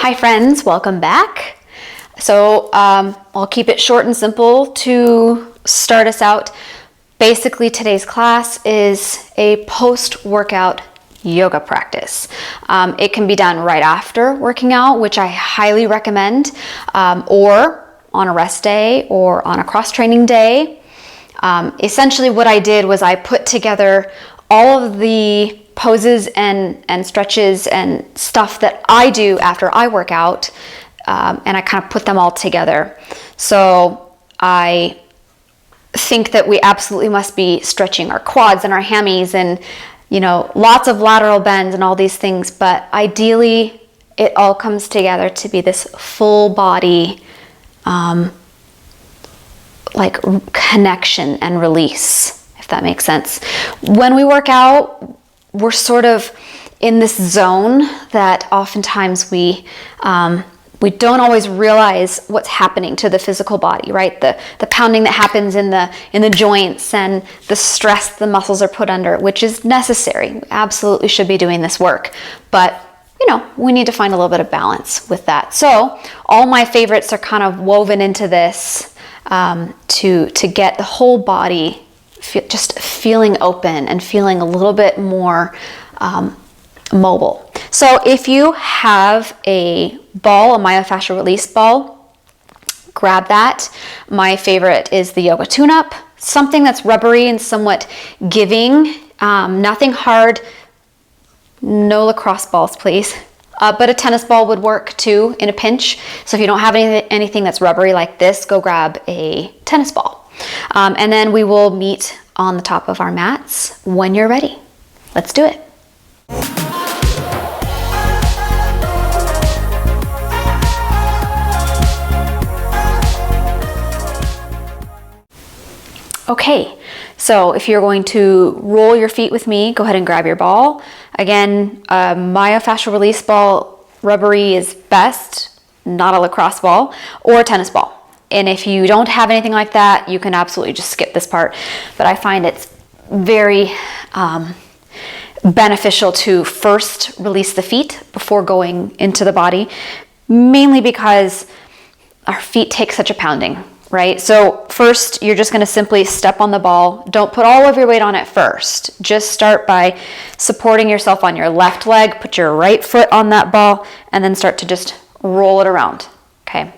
Hi friends, welcome back. So I'll keep it short and simple to start us out. Basically today's class is a post-workout yoga practice. It can be done right after working out, which I highly recommend, or on a rest day or on a cross-training day. Essentially what I did was I put together all of the poses and stretches and stuff that I do after I work out, and I kind of put them all together. So I think that we absolutely must be stretching our quads and our hammies and, you know, lots of lateral bends and all these things, but ideally it all comes together to be this full body like connection and release, if that makes sense. When we work out, we're sort of in this zone that oftentimes we don't always realize what's happening to the physical body, right? The pounding that happens in the joints and the stress the muscles are put under, which is necessary. We absolutely should be doing this work, but you know, we need to find a little bit of balance with that. So all my favorites are kind of woven into this to get the whole body just feeling open and feeling a little bit more mobile. So if you have a ball, a myofascial release ball, grab that. My favorite is the yoga tune-up, something that's rubbery and somewhat giving, nothing hard, no lacrosse balls please, but a tennis ball would work too in a pinch. So if you don't have anything that's rubbery like this, go grab a tennis ball. And then we will meet on the top of our mats when you're ready. Let's do it. Okay, so if you're going to roll your feet with me, go ahead and grab your ball. Again, myofascial release ball, rubbery is best, not a lacrosse ball or a tennis ball. And if you don't have anything like that, you can absolutely just skip this part. But I find it's very beneficial to first release the feet before going into the body, mainly because our feet take such a pounding, right? So first, you're just gonna simply step on the ball. Don't put all of your weight on it first. Just start by supporting yourself on your left leg, put your right foot on that ball, and then start to just roll it around, okay?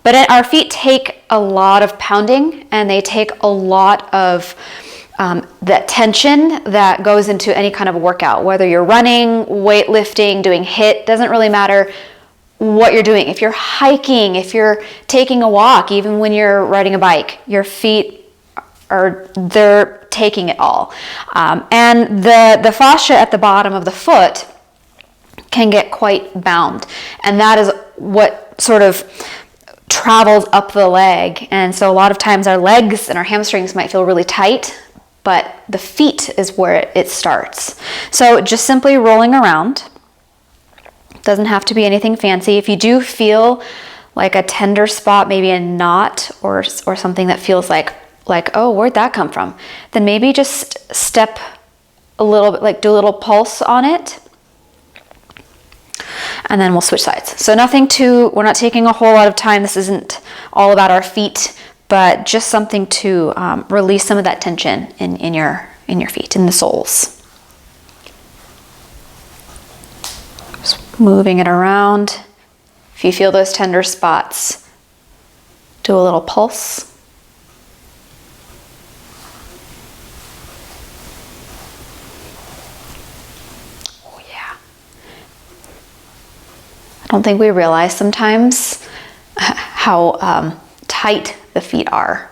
But our feet take a lot of pounding and they take a lot of that tension that goes into any kind of workout, whether you're running, weightlifting, doing HIIT, doesn't really matter what you're doing. If you're hiking, if you're taking a walk, even when you're riding a bike, your feet they're taking it all. And the fascia at the bottom of the foot can get quite bound. And that is what sort of travels up the leg. And so a lot of times our legs and our hamstrings might feel really tight, but the feet is where it starts. So just simply rolling around. Doesn't have to be anything fancy. If you do feel like a tender spot, maybe a knot or something that feels like, oh, where'd that come from? Then maybe just step a little bit, like do a little pulse on it. And then we'll switch sides. So we're not taking a whole lot of time. This isn't all about our feet, but just something to release some of that tension in your feet, in the soles. Just moving it around. If you feel those tender spots, do a little pulse. I don't think we realize sometimes how tight the feet are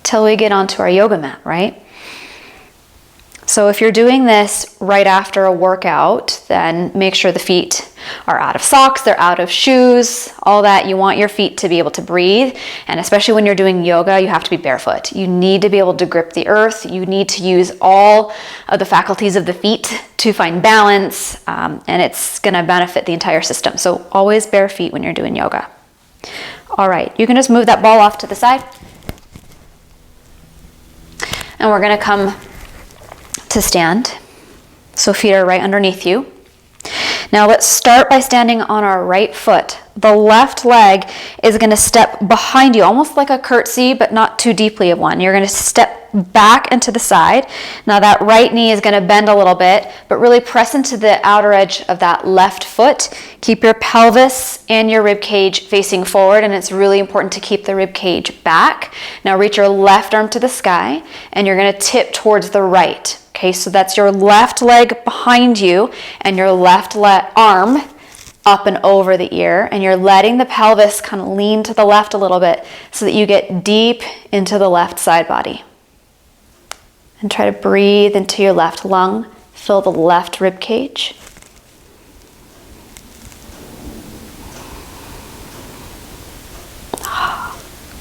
till we get onto our yoga mat, right? So if you're doing this right after a workout, then make sure the feet are out of socks, they're out of shoes, all that. You want your feet to be able to breathe. And especially when you're doing yoga, you have to be barefoot. You need to be able to grip the earth. You need to use all of the faculties of the feet to find balance, and it's gonna benefit the entire system. So always bare feet when you're doing yoga. All right, you can just move that ball off to the side. And we're gonna come to stand. So feet are right underneath you. Now let's start by standing on our right foot. The left leg is going to step behind you, almost like a curtsy, but not too deeply of one. You're going to step back into the side. Now that right knee is going to bend a little bit, but really press into the outer edge of that left foot. Keep your pelvis and your rib cage facing forward, and it's really important to keep the rib cage back. Now reach your left arm to the sky, and you're going to tip towards the right. Okay, so that's your left leg behind you and your left arm up and over the ear, and you're letting the pelvis kind of lean to the left a little bit so that you get deep into the left side body. And try to breathe into your left lung, fill the left rib cage.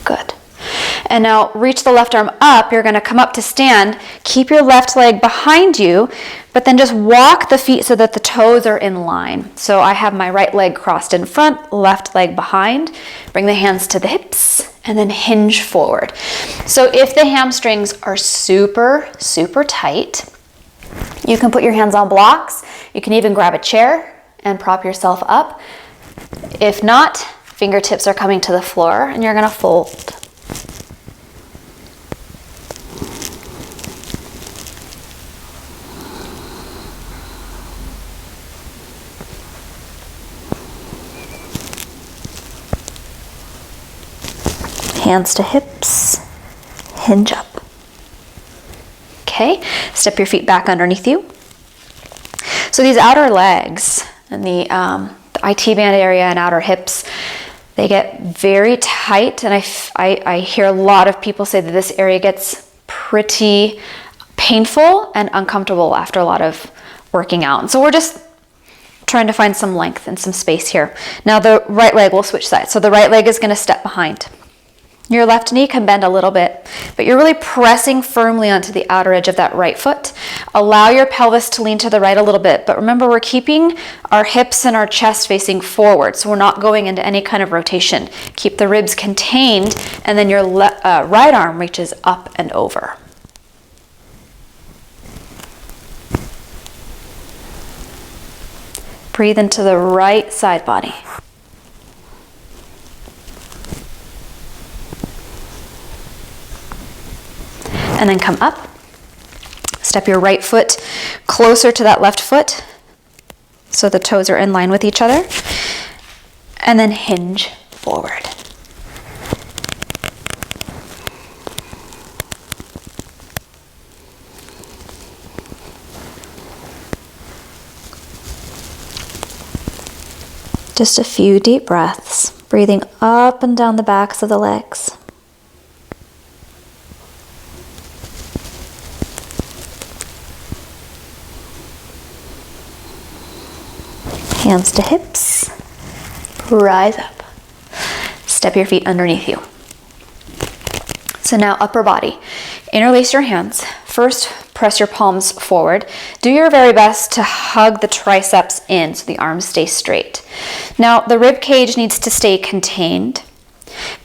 Good. And now reach the left arm up. You're going to come up to stand. Keep your left leg behind you, but then just walk the feet so that the toes are in line. So I have my right leg crossed in front, left leg behind. Bring the hands to the hips and then hinge forward. So if the hamstrings are super, super tight, you can put your hands on blocks. You can even grab a chair and prop yourself up. If not, fingertips are coming to the floor and you're going to fold. Hands to hips, hinge up. Okay, step your feet back underneath you. So these outer legs and the IT band area and outer hips, they get very tight, and I hear a lot of people say that this area gets pretty painful and uncomfortable after a lot of working out. And so we're just trying to find some length and some space here. Now the right leg will switch sides. So the right leg is going to step behind. Your left knee can bend a little bit, but you're really pressing firmly onto the outer edge of that right foot. Allow your pelvis to lean to the right a little bit, but remember we're keeping our hips and our chest facing forward, so we're not going into any kind of rotation. Keep the ribs contained, and then your right arm reaches up and over. Breathe into the right side body. And then come up. Step your right foot closer to that left foot so the toes are in line with each other. And then hinge forward. Just a few deep breaths, breathing up and down the backs of the legs. Hands to hips, rise up. Step your feet underneath you. So now upper body. Interlace your hands. First, press your palms forward. Do your very best to hug the triceps in so the arms stay straight. Now the rib cage needs to stay contained.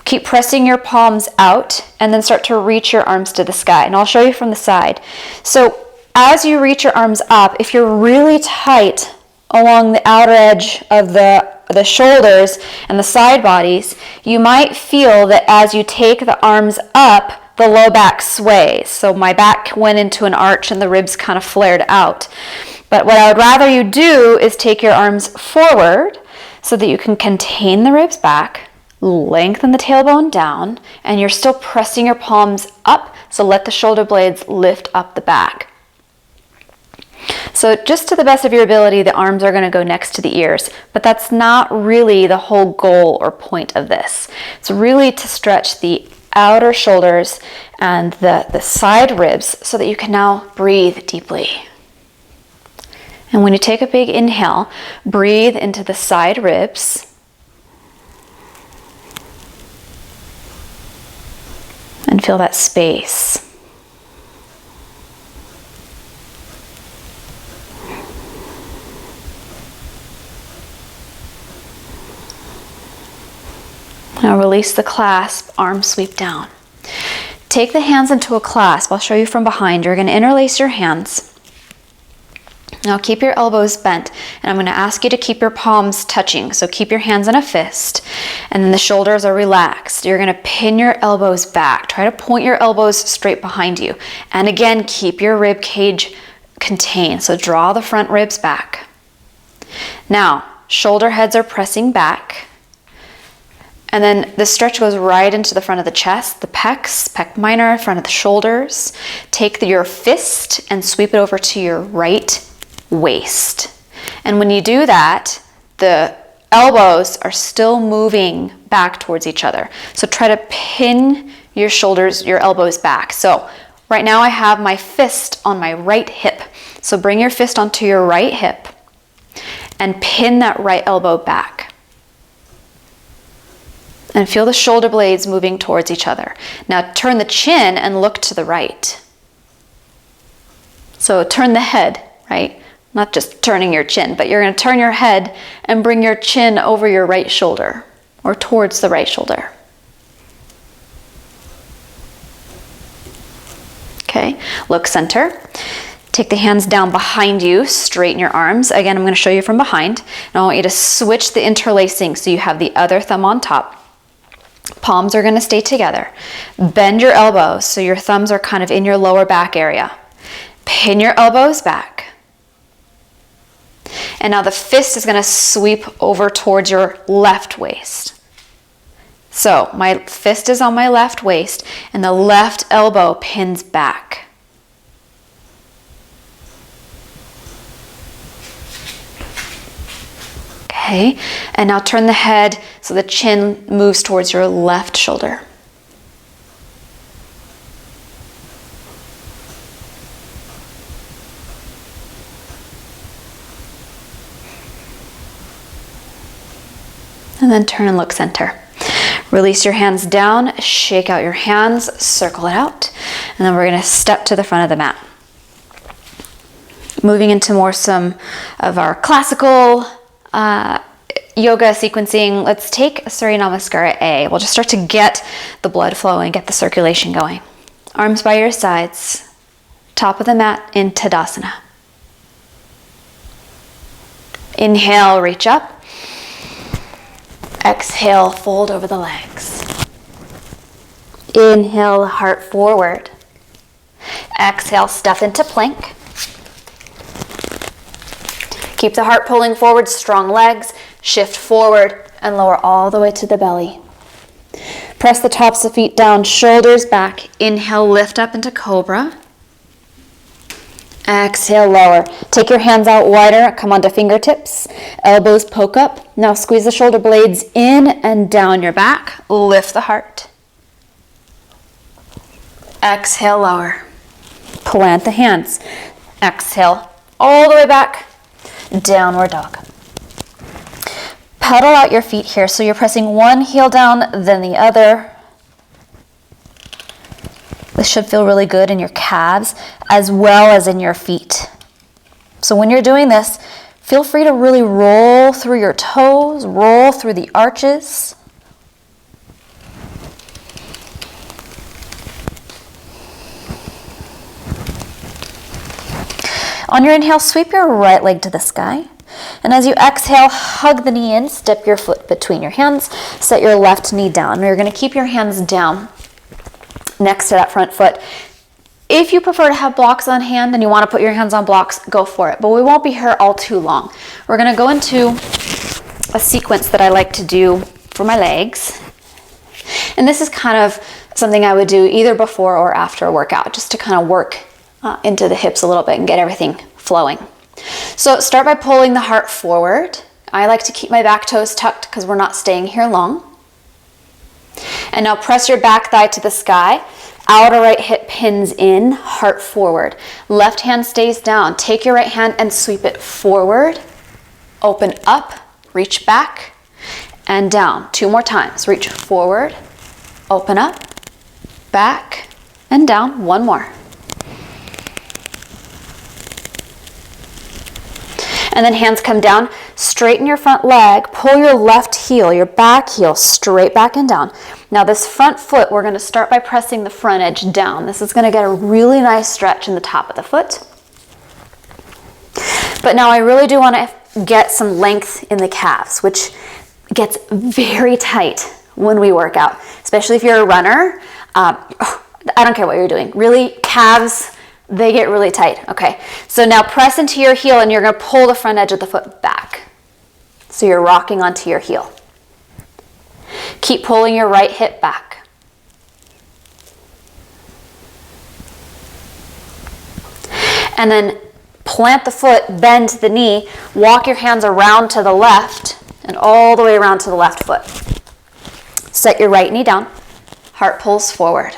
Keep pressing your palms out and then start to reach your arms to the sky. And I'll show you from the side. So as you reach your arms up, if you're really tight along the outer edge of the shoulders and the side bodies, you might feel that as you take the arms up, the low back sways. So my back went into an arch and the ribs kind of flared out. But what I would rather you do is take your arms forward so that you can contain the ribs back, lengthen the tailbone down, and you're still pressing your palms up, so let the shoulder blades lift up the back. So just to the best of your ability, the arms are going to go next to the ears, but that's not really the whole goal or point of this. It's really to stretch the outer shoulders and the side ribs so that you can now breathe deeply. And when you take a big inhale, breathe into the side ribs. And feel that space. Now release the clasp, arms sweep down. Take the hands into a clasp. I'll show you from behind. You're going to interlace your hands. Now keep your elbows bent, and I'm going to ask you to keep your palms touching. So keep your hands in a fist, and then the shoulders are relaxed. You're going to pin your elbows back. Try to point your elbows straight behind you. And again, keep your rib cage contained. So draw the front ribs back. Now, shoulder heads are pressing back. And then the stretch goes right into the front of the chest, the pecs, pec minor, front of the shoulders. Take your fist and sweep it over to your right waist. And when you do that, the elbows are still moving back towards each other. So try to pin your shoulders, your elbows back. So right now I have my fist on my right hip. So bring your fist onto your right hip and pin that right elbow back. And feel the shoulder blades moving towards each other. Now turn the chin and look to the right. So turn the head, right? Not just turning your chin, but you're going to turn your head and bring your chin over your right shoulder or towards the right shoulder. Okay, look center. Take the hands down behind you, straighten your arms. Again, I'm going to show you from behind. And I want you to switch the interlacing so you have the other thumb on top. Palms are going to stay together. Bend your elbows so your thumbs are kind of in your lower back area. Pin your elbows back. And now the fist is going to sweep over towards your left waist. So my fist is on my left waist and the left elbow pins back. Okay, and now turn the head so the chin moves towards your left shoulder. And then turn and look center. Release your hands down, shake out your hands, circle it out, and then we're going to step to the front of the mat. Moving into more some of our classical yoga sequencing, let's take Surya Namaskara A. We'll just start to get the blood flowing, get the circulation going. Arms by your sides, top of the mat in Tadasana. Inhale, reach up. Exhale, fold over the legs. Inhale, heart forward. Exhale, step into plank. Keep the heart pulling forward, strong legs. Shift forward and lower all the way to the belly. Press the tops of feet down, shoulders back. Inhale, lift up into cobra. Exhale, lower. Take your hands out wider, come onto fingertips. Elbows poke up. Now squeeze the shoulder blades in and down your back. Lift the heart. Exhale, lower. Plant the hands. Exhale, all the way back. Downward dog. Pedal out your feet here. So you're pressing one heel down, then the other. This should feel really good in your calves as well as in your feet. So when you're doing this, feel free to really roll through your toes, roll through the arches. On your inhale, sweep your right leg to the sky. And as you exhale, hug the knee in, step your foot between your hands, set your left knee down. You're going to keep your hands down next to that front foot. If you prefer to have blocks on hand and you want to put your hands on blocks, go for it. But we won't be here all too long. We're going to go into a sequence that I like to do for my legs. And this is kind of something I would do either before or after a workout, just to kind of work into the hips a little bit and get everything flowing. So start by pulling the heart forward. I like to keep my back toes tucked because we're not staying here long. And now press your back thigh to the sky. Outer right hip pins in, heart forward. Left hand stays down. Take your right hand and sweep it forward. Open up, reach back, and down. 2 more times. Reach forward, open up, back, and down. 1 more. And then hands come down, straighten your front leg, pull your left heel, your back heel straight back and down. Now this front foot, we're going to start by pressing the front edge down. This is going to get a really nice stretch in the top of the foot. But now I really do want to get some length in the calves, which gets very tight when we work out, especially if you're a runner. I don't care what you're doing. Really, calves, they get really tight. Okay, so now press into your heel and you're going to pull the front edge of the foot back. So you're rocking onto your heel. Keep pulling your right hip back. And then plant the foot, bend the knee, walk your hands around to the left and all the way around to the left foot. Set your right knee down, heart pulls forward.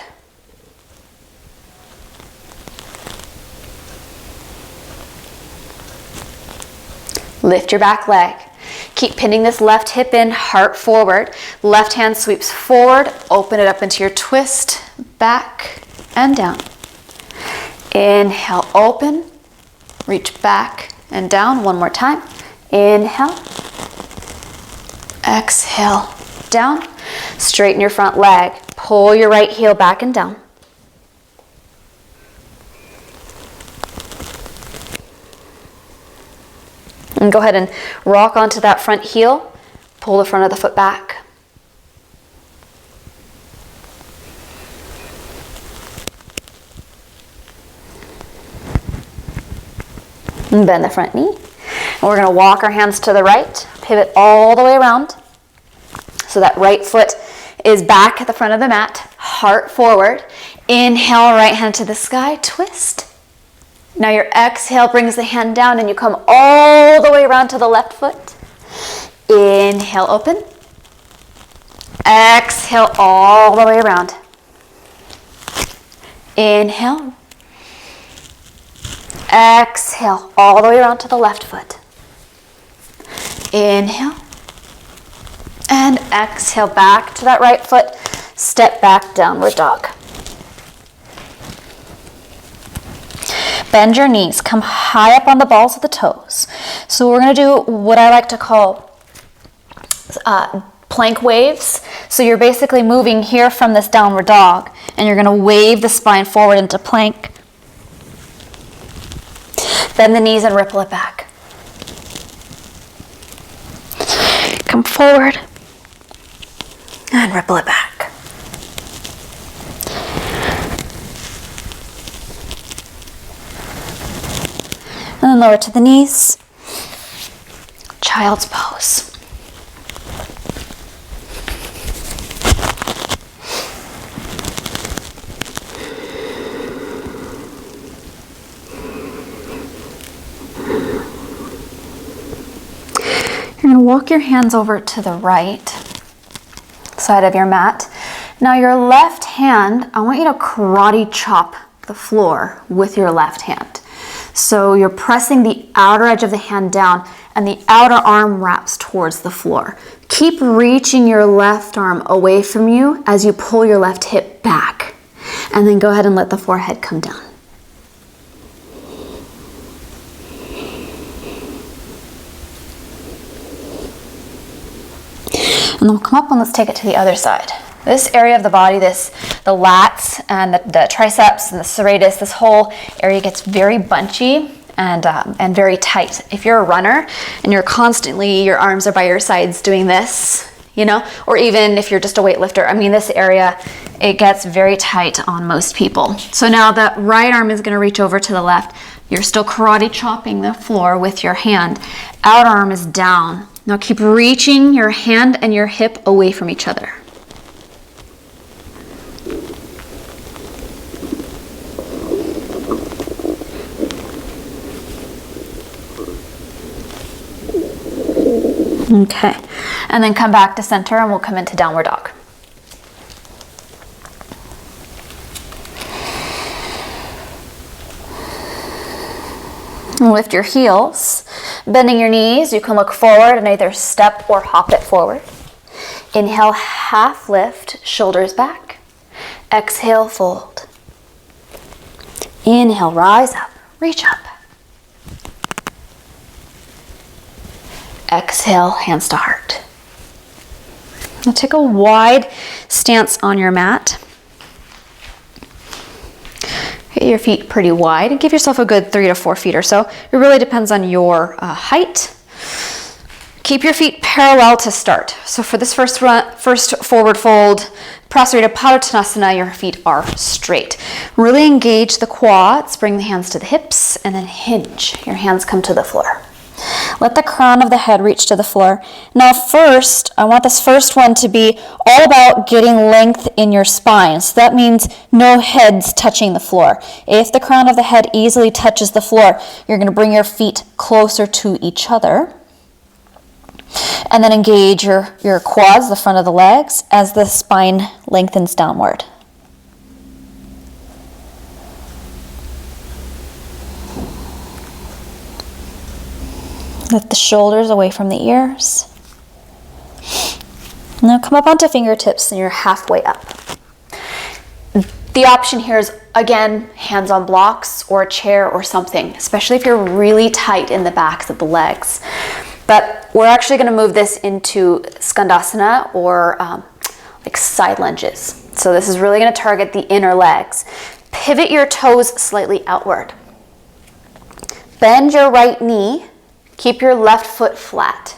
Lift your back leg. Keep pinning this left hip in, heart forward. Left hand sweeps forward, open it up into your twist, back and down. Inhale, open, reach back and down. One more time. Inhale, exhale, down. Straighten your front leg. Pull your right heel back and down. And go ahead and rock onto that front heel. Pull the front of the foot back. And bend the front knee. And we're going to walk our hands to the right, pivot all the way around. So that right foot is back at the front of the mat, heart forward. Inhale, right hand to the sky, twist. Now your exhale brings the hand down and you come all the way around to the left foot. Inhale, open. Exhale all the way around. Inhale. Exhale all the way around to the left foot. Inhale. And exhale back to that right foot. Step back, downward dog. Bend your knees, come high up on the balls of the toes. So we're going to do what I like to call plank waves. So you're basically moving here from this downward dog and you're going to wave the spine forward into plank. Bend the knees and ripple it back. Come forward and ripple it back. And then lower to the knees. Child's pose. You're going to walk your hands over to the right side of your mat. Now your left hand, I want you to karate chop the floor with your left hand. So you're pressing the outer edge of the hand down and the outer arm wraps towards the floor. Keep reaching your left arm away from you as you pull your left hip back. And then go ahead and let the forehead come down. And then we'll come up and let's take it to the other side. This area of the body, the lats and the triceps and the serratus, this whole area gets very bunchy and very tight. If you're a runner and you're constantly, your arms are by your sides doing this, you know, or even if you're just a weightlifter, I mean, this area, it gets very tight on most people. So now the right arm is going to reach over to the left. You're still karate chopping the floor with your hand. Outer arm is down. Now keep reaching your hand and your hip away from each other. Okay, and then come back to center and we'll come into downward dog. And lift your heels, bending your knees. You can look forward and either step or hop it forward. Inhale, half lift, shoulders back. Exhale, fold. Inhale, rise up, reach up. Exhale, hands to heart. Now take a wide stance on your mat. Get your feet pretty wide and give yourself a good 3 to 4 feet or so. It really depends on your height. Keep your feet parallel to start. So for this first forward fold, Prasarita Padottanasana, your feet are straight. Really engage the quads, bring the hands to the hips, and then hinge. Your hands come to the floor. Let the crown of the head reach to the floor. Now first, I want this first one to be all about getting length in your spine. So that means no heads touching the floor. If the crown of the head easily touches the floor, you're going to bring your feet closer to each other. And then engage your quads, the front of the legs, as the spine lengthens downward. Lift the shoulders away from the ears. Now come up onto fingertips and you're halfway up. The option here is, again, hands on blocks or a chair or something, especially if you're really tight in the backs of the legs. But we're actually going to move this into Skandasana or like side lunges. So this is really going to target the inner legs. Pivot your toes slightly outward. Bend your right knee. Keep your left foot flat.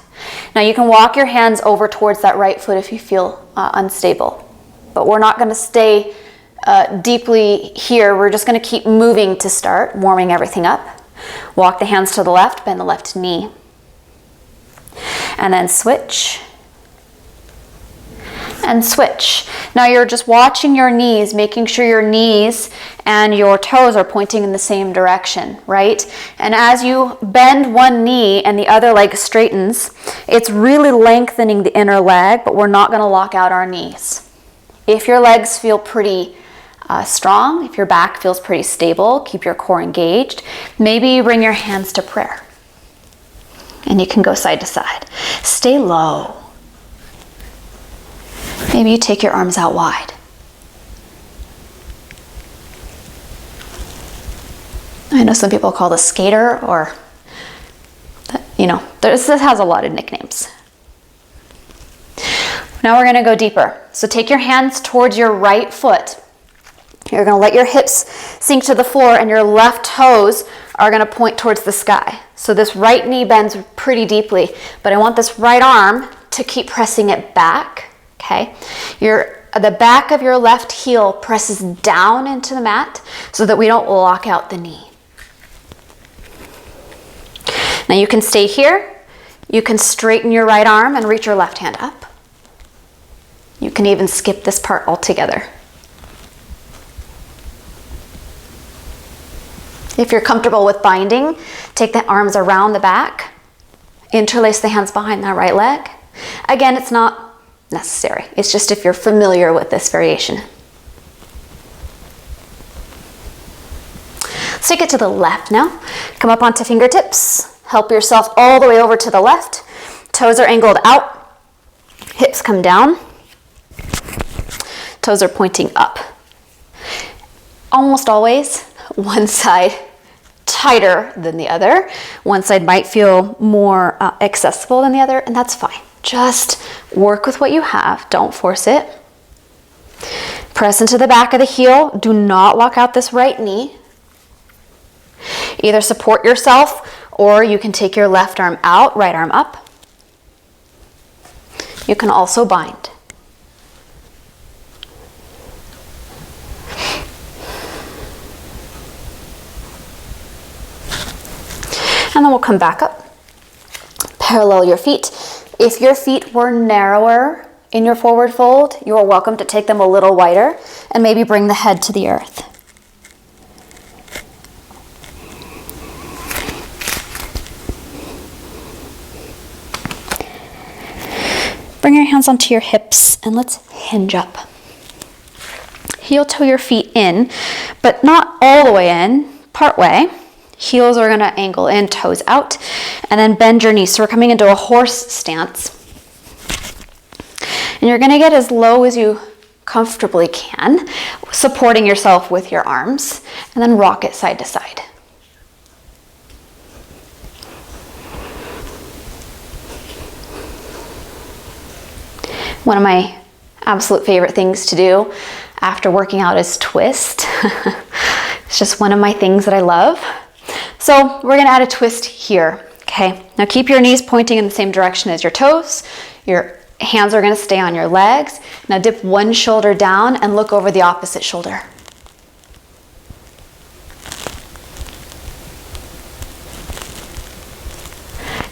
Now you can walk your hands over towards that right foot if you feel unstable. But we're not going to stay deeply here. We're just going to keep moving to start, warming everything up. Walk the hands to the left, bend the left knee. And then switch. And switch. Now you're just watching your knees, making sure your knees and your toes are pointing in the same direction, right? And as you bend one knee and the other leg straightens, it's really lengthening the inner leg, but we're not going to lock out our knees. If your legs feel pretty strong, if your back feels pretty stable, keep your core engaged, maybe you bring your hands to prayer. And you can go side to side. Stay low. Maybe you take your arms out wide. I know some people call this skater or, this has a lot of nicknames. Now we're going to go deeper. So take your hands towards your right foot. You're going to let your hips sink to the floor and your left toes are going to point towards the sky. So this right knee bends pretty deeply, but I want this right arm to keep pressing it back. Okay, the back of your left heel presses down into the mat so that we don't lock out the knee. Now you can stay here. You can straighten your right arm and reach your left hand up. You can even skip this part altogether. If you're comfortable with binding, take the arms around the back, interlace the hands behind that right leg. Again, it's not necessary. It's just if you're familiar with this variation. Let's take it to the left now. Come up onto fingertips. Help yourself all the way over to the left. Toes are angled out. Hips come down. Toes are pointing up. Almost always, one side tighter than the other. One side might feel more accessible than the other, and that's fine. Just work with what you have. Don't force it. Press into the back of the heel. Do not lock out this right knee. Either support yourself or you can take your left arm out, right arm up. You can also bind. And then we'll come back up. Parallel your feet. If your feet were narrower in your forward fold, you are welcome to take them a little wider and maybe bring the head to the earth. Bring your hands onto your hips and let's hinge up. Heel toe your feet in, but not all the way in, part way. Heels are going to angle in, toes out, and then bend your knees. So we're coming into a horse stance. And you're going to get as low as you comfortably can, supporting yourself with your arms, and then rock it side to side. One of my absolute favorite things to do after working out is twist. It's just one of my things that I love. So we're gonna add a twist here, okay? Now keep your knees pointing in the same direction as your toes. Your hands are gonna stay on your legs. Now dip one shoulder down and look over the opposite shoulder.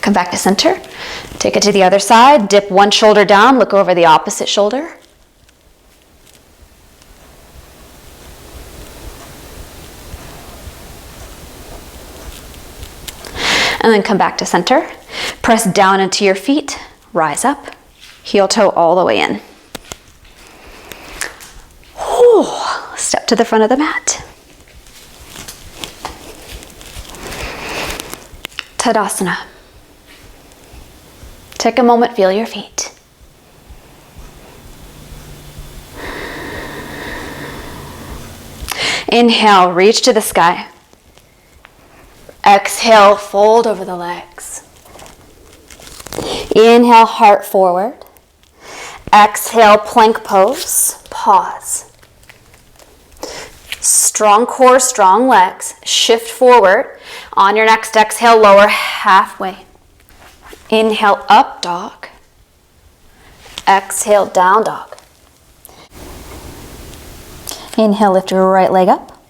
Come back to center. Take it to the other side. Dip one shoulder down, look over the opposite shoulder. And then come back to center. Press down into your feet. Rise up. Heel toe all the way in. Whew. Step to the front of the mat. Tadasana. Take a moment, feel your feet. Inhale, reach to the sky. Exhale, fold over the legs. Inhale, heart forward. Exhale, plank pose. Pause. Strong core, strong legs. Shift forward. On your next exhale, lower halfway. Inhale, up dog. Exhale, down dog. Inhale, lift your right leg up.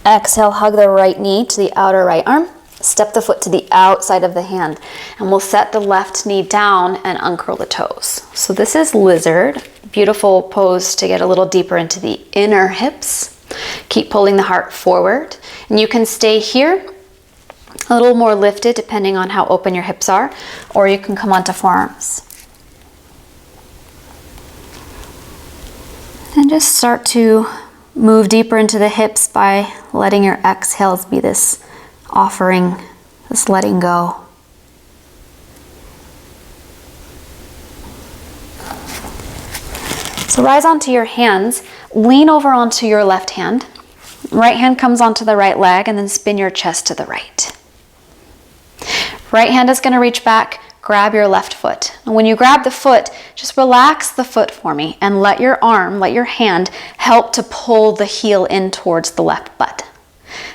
Exhale, hug the right knee to the outer right arm. Step the foot to the outside of the hand. And we'll set the left knee down and uncurl the toes. So this is lizard. Beautiful pose to get a little deeper into the inner hips. Keep pulling the heart forward. And you can stay here, a little more lifted depending on how open your hips are, or you can come onto forearms. And just start to move deeper into the hips by letting your exhales be this offering, this letting go. So rise onto your hands, lean over onto your left hand. Right hand comes onto the right leg, and then spin your chest to the right. Right hand is going to reach back, grab your left foot. And when you grab the foot, just relax the foot for me and let your arm, let your hand help to pull the heel in towards the left butt.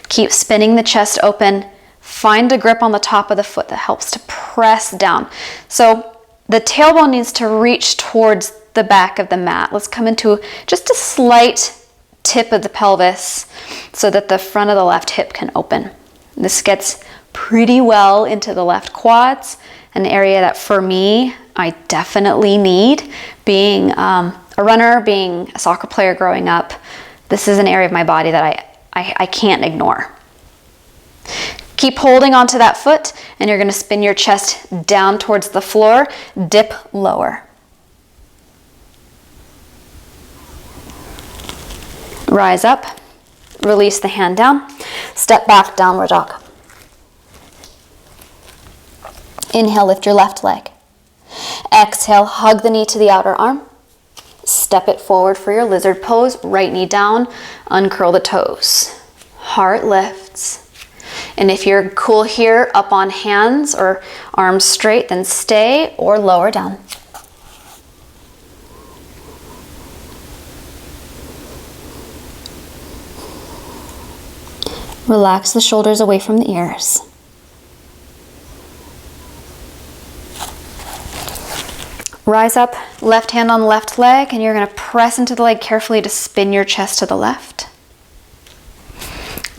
Keep spinning the chest open. Find a grip on the top of the foot that helps to press down. So the tailbone needs to reach towards the back of the mat. Let's come into just a slight tip of the pelvis so that the front of the left hip can open. This gets pretty well into the left quads, an area that for me, I definitely need. Being a runner, being a soccer player growing up, this is an area of my body that I can't ignore. Keep holding onto that foot, and you're going to spin your chest down towards the floor, dip lower. Rise up, release the hand down, step back, downward dog. Inhale, lift your left leg. Exhale, hug the knee to the outer arm. Step it forward for your lizard pose, right knee down, uncurl the toes. Heart lifts. And if you're cool here, up on hands or arms straight, then stay or lower down. Relax the shoulders away from the ears. Rise up, left hand on left leg, and you're going to press into the leg carefully to spin your chest to the left.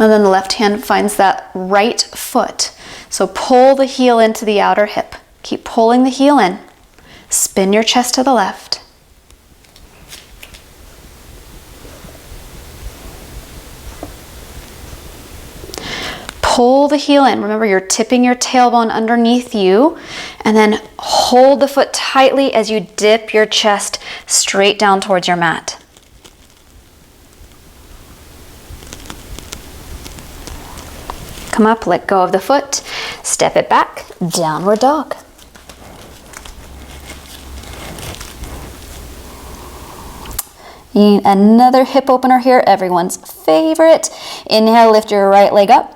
And then the left hand finds that right foot. So pull the heel into the outer hip. Keep pulling the heel in. Spin your chest to the left. Pull the heel in. Remember, you're tipping your tailbone underneath you, and then hold the foot tightly as you dip your chest straight down towards your mat. Come up, let go of the foot, step it back, downward dog. Another hip opener here, everyone's favorite. Inhale, lift your right leg up.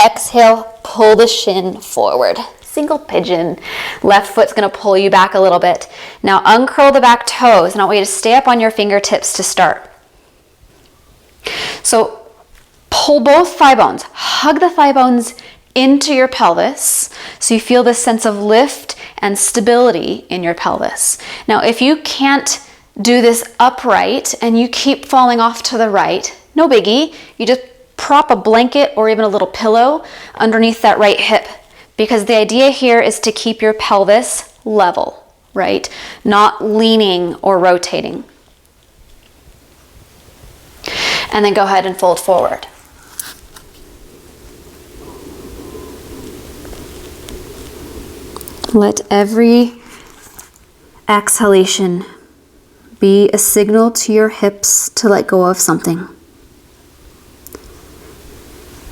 Exhale, pull the shin forward. Single pigeon. Left foot's gonna pull you back a little bit. Now uncurl the back toes, and I want you to stay up on your fingertips to start. So Pull both thigh bones, hug the thigh bones into your pelvis so you feel this sense of lift and stability in your pelvis. Now, if you can't do this upright and you keep falling off to the right, no biggie. You just prop a blanket or even a little pillow underneath that right hip, because the idea here is to keep your pelvis level, right? Not leaning or rotating. And then go ahead and fold forward. Let every exhalation be a signal to your hips to let go of something.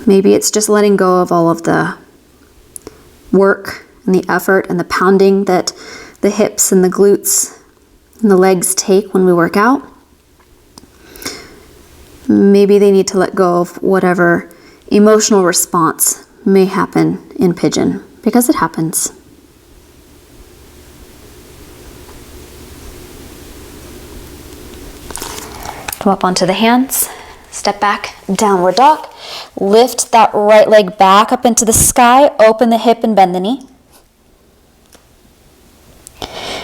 Maybe it's just letting go of all of the work and the effort and the pounding that the hips and the glutes and the legs take when we work out. Maybe they need to let go of whatever emotional response may happen in pigeon, because it happens. Come up onto the hands, step back, downward dog. Lift that right leg back up into the sky, open the hip and bend the knee.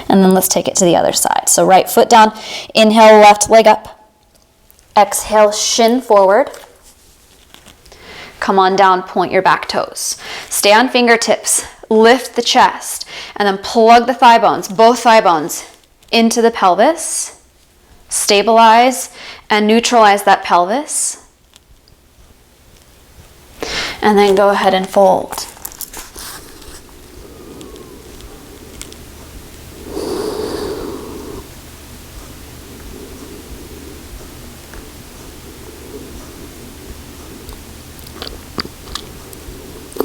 And then let's take it to the other side. So right foot down, inhale, left leg up. Exhale, shin forward. Come on down, point your back toes. Stay on fingertips, lift the chest, and then plug the thigh bones, both thigh bones, into the pelvis. Stabilize and neutralize that pelvis. And then go ahead and fold.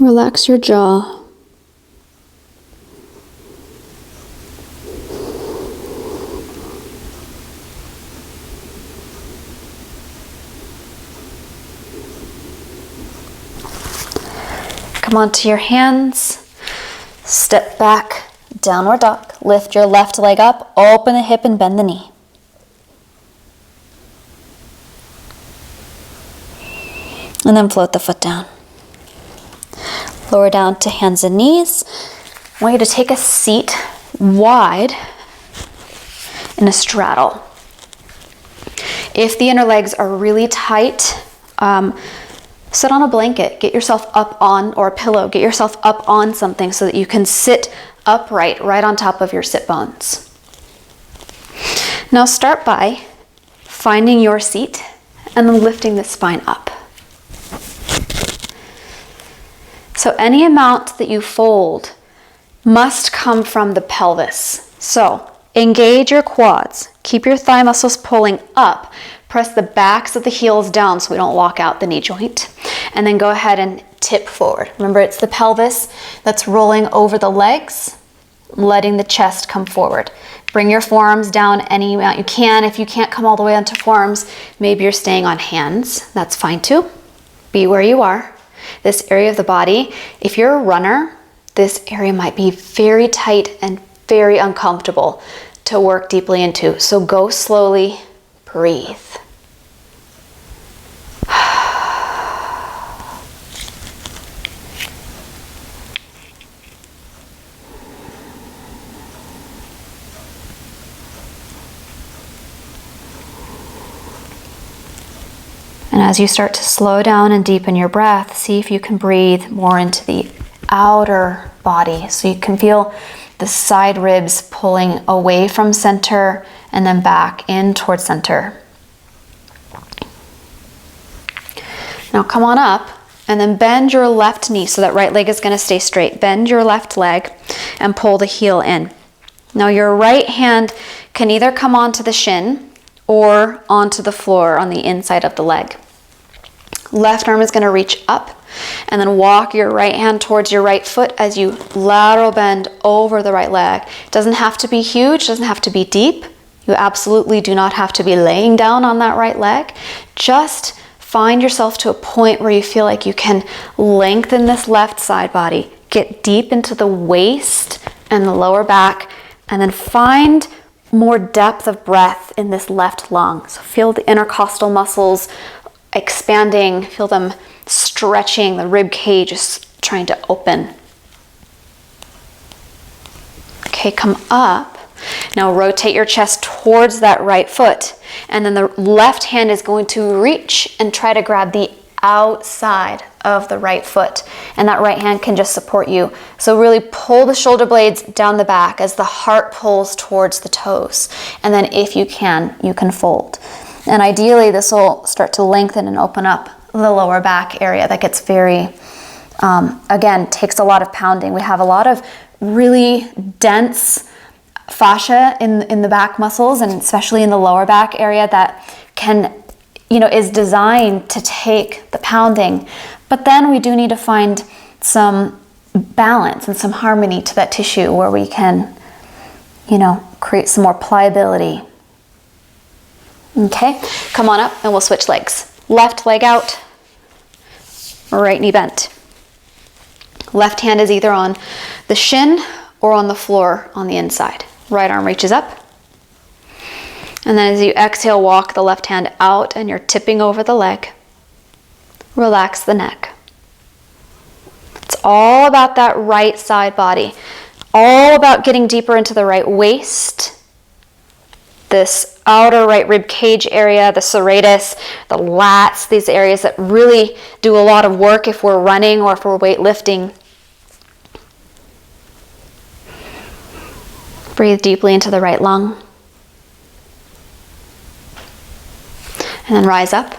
Relax your jaw. Come onto your hands, step back, downward dog. Lift your left leg up, open the hip and bend the knee. And then float the foot down. Lower down to hands and knees. I want you to take a seat wide in a straddle. If the inner legs are really tight, sit on a blanket, get yourself up on, or a pillow, get yourself up on something so that you can sit upright right on top of your sit bones. Now start by finding your seat and then lifting the spine up. So any amount that you fold must come from the pelvis. So engage your quads, keep your thigh muscles pulling up, press the backs of the heels down so we don't lock out the knee joint. And then go ahead and tip forward. Remember, it's the pelvis that's rolling over the legs, letting the chest come forward. Bring your forearms down any amount you can. If you can't come all the way onto forearms, maybe you're staying on hands. That's fine too. Be where you are. This area of the body, if you're a runner, this area might be very tight and very uncomfortable to work deeply into. So go slowly, breathe. And as you start to slow down and deepen your breath, see if you can breathe more into the outer body. So you can feel the side ribs pulling away from center and then back in towards center. Now come on up and then bend your left knee so that right leg is going to stay straight. Bend your left leg and pull the heel in. Now your right hand can either come onto the shin or onto the floor on the inside of the leg. Left arm is going to reach up and then walk your right hand towards your right foot as you lateral bend over the right leg. It doesn't have to be huge, doesn't have to be deep. You absolutely do not have to be laying down on that right leg. Just find yourself to a point where you feel like you can lengthen this left side body, get deep into the waist and the lower back, and then find more depth of breath in this left lung. So feel the intercostal muscles expanding, feel them stretching, the rib cage is trying to open. Okay, come up. Now rotate your chest towards that right foot, and then the left hand is going to reach and try to grab the outside of the right foot, and that right hand can just support you. So really pull the shoulder blades down the back as the heart pulls towards the toes, and then if you can fold. And ideally this will start to lengthen and open up the lower back area that gets very, again, takes a lot of pounding. We have a lot of really dense fascia in the back muscles, and especially in the lower back area, that can, is designed to take the pounding. But then we do need to find some balance and some harmony to that tissue where we can, create some more pliability. Okay, come on up and we'll switch legs. Left leg out, right knee bent. Left hand is either on the shin or on the floor on the inside. Right arm reaches up. And then as you exhale, walk the left hand out and you're tipping over the leg. Relax the neck. It's all about that right side body. All about getting deeper into the right waist, this outer right rib cage area, the serratus, the lats, these areas that really do a lot of work if we're running or if we're weightlifting. Breathe deeply into the right lung. And then rise up.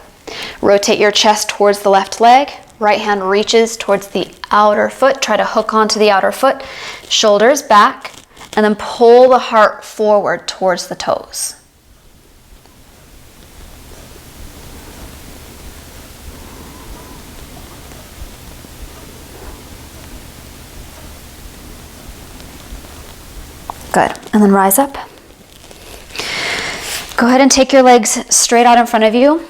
Rotate your chest towards the left leg. Right hand reaches towards the outer foot. Try to hook onto the outer foot. Shoulders back. And then pull the heart forward towards the toes. Good. And then rise up. Go ahead and take your legs straight out in front of you.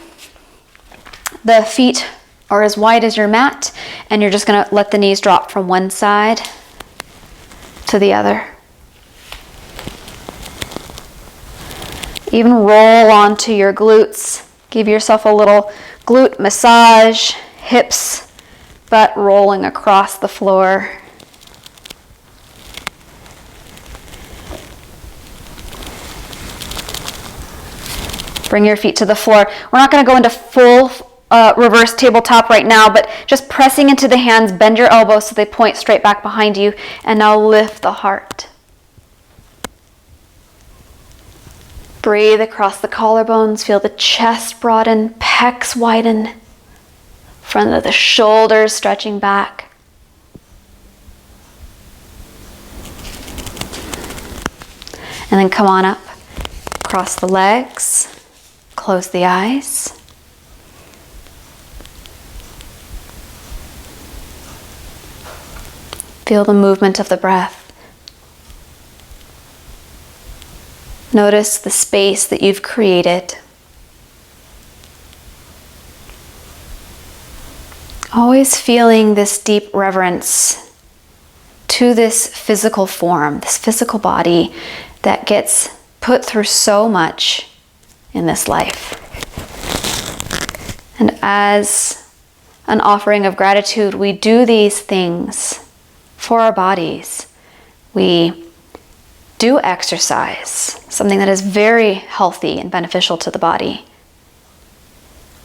The feet are as wide as your mat, and you're just going to let the knees drop from one side to the other. Even roll onto your glutes. Give yourself a little glute massage, hips, butt rolling across the floor. Bring your feet to the floor. We're not going to go into full reverse tabletop right now, but just pressing into the hands, bend your elbows so they point straight back behind you, and now lift the heart. Breathe across the collarbones, feel the chest broaden, pecs widen, front of the shoulders stretching back. And then come on up, cross the legs. Close the eyes. Feel the movement of the breath. Notice the space that you've created. Always feeling this deep reverence to this physical form, this physical body that gets put through so much in this life. And as an offering of gratitude, we do these things for our bodies. We do exercise, something that is very healthy and beneficial to the body.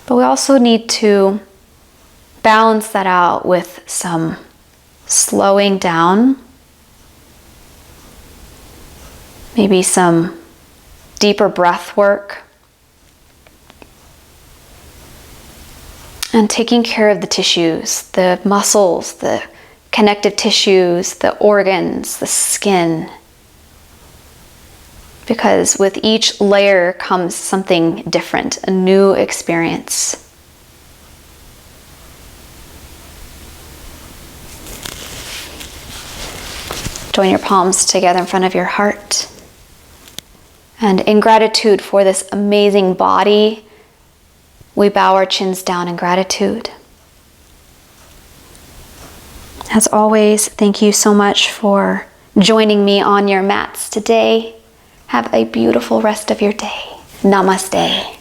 But we also need to balance that out with some slowing down, maybe some deeper breath work, and taking care of the tissues, the muscles, the connective tissues, the organs, the skin. Because with each layer comes something different, a new experience. Join your palms together in front of your heart. And in gratitude for this amazing body, we bow our chins down in gratitude. As always, thank you so much for joining me on your mats today. Have a beautiful rest of your day. Namaste.